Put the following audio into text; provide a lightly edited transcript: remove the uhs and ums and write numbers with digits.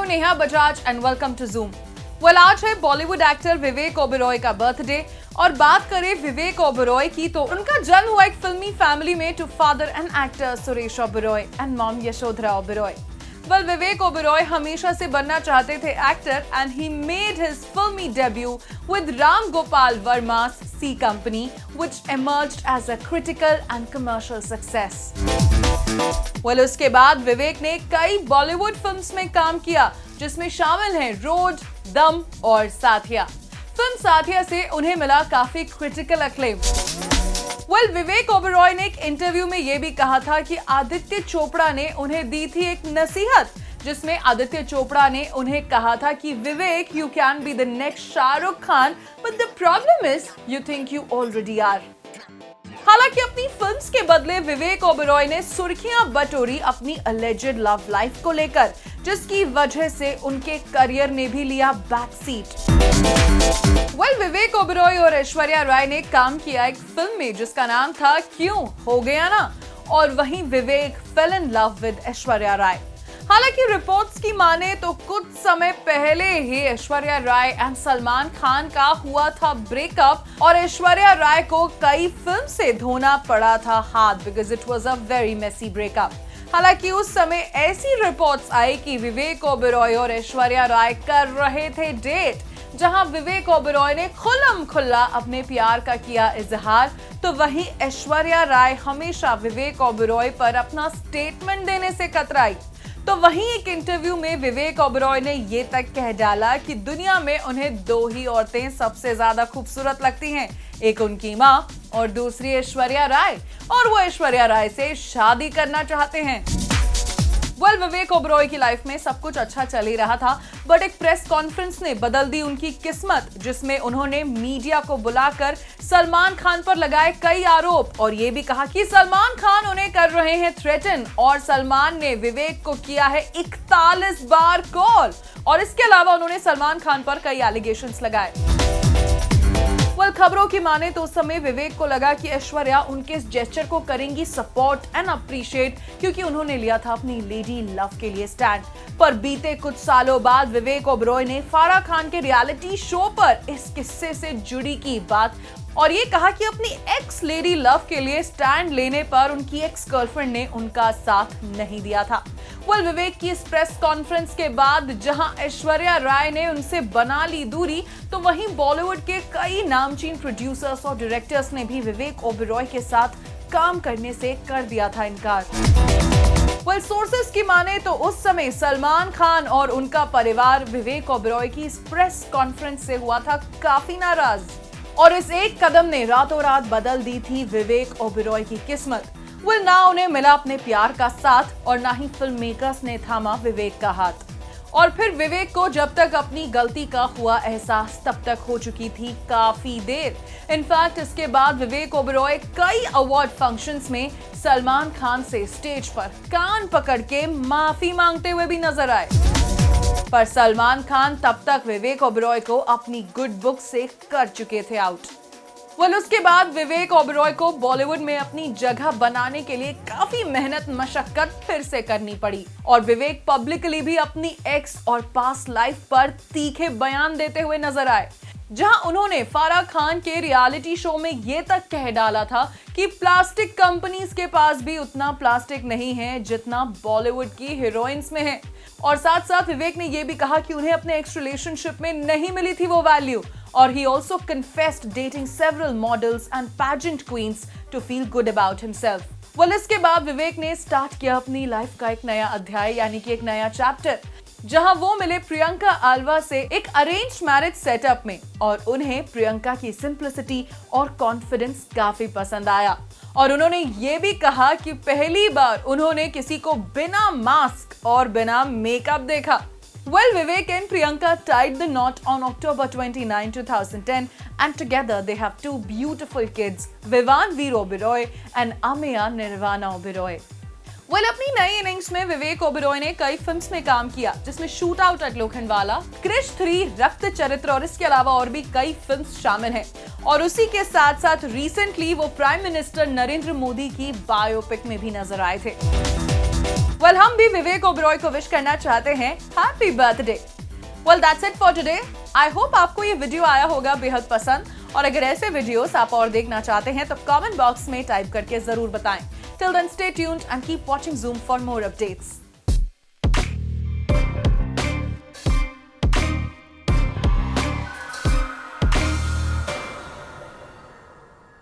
Neha Bajaj and welcome to Zoom. आज है Bollywood actor Vivek Oberoi का बर्थडे और बात करें विवेक ओबेरॉय की तो उनका जन्म हुआ एक फिल्मी फैमिली में to father and actor Suresh Oberoi and mom Yashodhara Oberoi. Vivek Oberoi हमेशा से बनना चाहते थे actor and he made his फिल्मी debut with Ram Gopal Varma's C Company, which emerged as a critical and commercial success. उसके बाद विवेक ने कई बॉलीवुड फिल्म्स में काम किया जिसमें शामिल हैं रोड, दम और साथिया। फिल्म साथिया से उन्हें मिला काफी क्रिटिकल अक्लेम। विवेक ओबेरॉय ने एक इंटरव्यू में यह भी कहा था कि आदित्य चोपड़ा ने उन्हें दी थी एक नसीहत, जिसमें आदित्य चोपड़ा ने उन्हें कहा था कि Vivek, you can be the next Shahrukh Khan, but the problem is you think you already are. हालांकि अपनी फिल्म्स के बदले विवेक ओबेरॉय ने सुर्खियां बटोरी अपनी अलेजेड लव लाइफ को लेकर, जिसकी वजह से उनके करियर ने भी लिया बैक सीट। विवेक ओबेरॉय और ऐश्वर्या राय ने काम किया एक फिल्म में जिसका नाम था क्यों हो गया ना, और वहीं Vivek fell in love with Aishwarya Rai. हालांकि रिपोर्ट्स की माने तो कुछ समय पहले ही ऐश्वर्या राय एंड सलमान खान का हुआ था ब्रेकअप और ऐश्वर्या राय को कई फिल्म से धोना पड़ा था हाथ, because it was a very messy breakup. हालांकि उस समय ऐसी रिपोर्ट्स आई कि विवेक ओबेरॉय और ऐश्वर्या राय कर रहे थे डेट, जहां विवेक ओबेरॉय ने खुल्लम खुल्ला अपने प्यार का किया इजहार, तो वहीं ऐश्वर्या राय हमेशा विवेक ओबेरॉय पर अपना स्टेटमेंट देने से कतराई। तो वहीं एक इंटरव्यू में विवेक ओबेरॉय ने ये तक कह डाला कि दुनिया में उन्हें दो ही औरतें सबसे ज्यादा खूबसूरत लगती हैं, एक उनकी माँ और दूसरी ऐश्वर्या राय, और वो ऐश्वर्या राय से शादी करना चाहते हैं। विवेक ओबेरॉय की लाइफ में सब कुछ अच्छा चल ही रहा था, बट एक प्रेस कॉन्फ्रेंस ने बदल दी उनकी किस्मत, जिसमें उन्होंने मीडिया को बुलाकर सलमान खान पर लगाए कई आरोप और ये भी कहा कि सलमान खान उन्हें कर रहे हैं थ्रेटन, और सलमान ने विवेक को किया है 41 बार कॉल, और इसके अलावा उन्होंने सलमान खान पर कई एलिगेशंस लगाए। खबरों की माने तो उस समय विवेक को लगा कि ऐश्वर्या उनके इस जेस्चर को करेंगी सपोर्ट एंड अप्रिशिएट, क्योंकि उन्होंने लिया था अपनी लेडी लव के लिए स्टैंड। पर बीते कुछ सालों बाद विवेक ओबेरॉय ने फराह खान के रियलिटी शो पर इस किस्से से जुड़ी की बात और ये कहा कि अपनी एक्स लेडी लव के लिए स्टैंड लेने पर उनकी एक्स गर्लफ्रेंड ने उनका साथ नहीं दिया था। विवेक की इस प्रेस कॉन्फ्रेंस के बाद जहां ऐश्वर्या राय ने उनसे बना ली दूरी, तो वहीं बॉलीवुड के कई नामचीन प्रोड्यूसर्स और डायरेक्टर्स ने भी विवेक ओबेरॉय के साथ काम करने से कर दिया था इनकार। सोर्सेस की माने तो उस समय सलमान खान और उनका परिवार विवेक ओबेरॉय की इस प्रेस कॉन्फ्रेंस से हुआ था काफी नाराज, और इस एक कदम ने रातों रात बदल दी थी विवेक ओबेरॉय की किस्मत। ना उन्हें मिला अपने प्यार का साथ और ना ही फिल्म मेकर्स ने थामा विवेक का हाथ। और फिर विवेक को जब तक अपनी गलती का हुआ एहसास, तब तक हो चुकी थी काफी देर। इनफैक्ट इसके बाद विवेक ओबेरॉय कई अवार्ड फंक्शंस में सलमान खान से स्टेज पर कान पकड़ के माफी मांगते हुए भी नजर आए, पर सलमान खान तब तक विवेक ओबेरॉय को अपनी गुड बुक से कर चुके थे आउट। उसके बाद विवेक ओबेरॉय को बॉलीवुड में अपनी जगह बनाने के लिए काफी मेहनत मशक्कत फिर से करनी पड़ी, और विवेक पब्लिकली भी अपनी एक्स और पास्ट लाइफ पर तीखे बयान देते हुए नजर आए, जहां उन्होंने फराह खान के रियलिटी शो में ये तक कह डाला था कि प्लास्टिक कंपनीज के पास भी उतना प्लास्टिक नहीं है जितना बॉलीवुड की हीरोइंस में है। और साथ साथ विवेक ने यह भी कहा कि उन्हें अपने एक्स रिलेशनशिप में नहीं मिली थी वो वैल्यू, और he also confessed dating several models and pageant queens to feel good about himself. इसके बाद विवेक ने स्टार्ट किया अपनी लाइफ का एक नया अध्याय, यानी कि एक नया चैप्टर, जहां वो मिले प्रियंका आल्वा से एक अरेंज मैरिज सेटअप में, और उन्हें प्रियंका की सिंप्लिसिटी और कॉन्फिडेंस काफी पसंद आया, और उन्होंने ये भी कहा कि पहली बार उन्होंने किसी को बिना मास्क और बिना मेकअप देखा। Vivek and Priyanka tied the knot on October 29, 2010, and together they have two beautiful kids, Vivan Veer Oberoi and Ameya Nirvana Oberoi. अपनी नई इनिंग्स में विवेक ओबेरॉय ने कई फिल्म्स में काम किया, जिसमें shoot out at Lokhandwala, Krrish 3, Rakta चरित्र और इसके अलावा और भी कई फिल्म्स शामिल हैं। और उसी के साथ साथ रिसेंटली वो प्राइम मिनिस्टर नरेंद्र मोदी की बायोपिक में भी नजर आए थे। वेल हम भी विवेक ओबेरॉय को विश करना चाहते हैं happy birthday. Well that's it for today. I hope आपको ये वीडियो आया होगा बेहद पसंद, और अगर ऐसे वीडियोस आप और देखना चाहते हैं तो कमेंट बॉक्स में टाइप करके जरूर बताएं। Till then stay tuned and keep watching Zoom for more updates.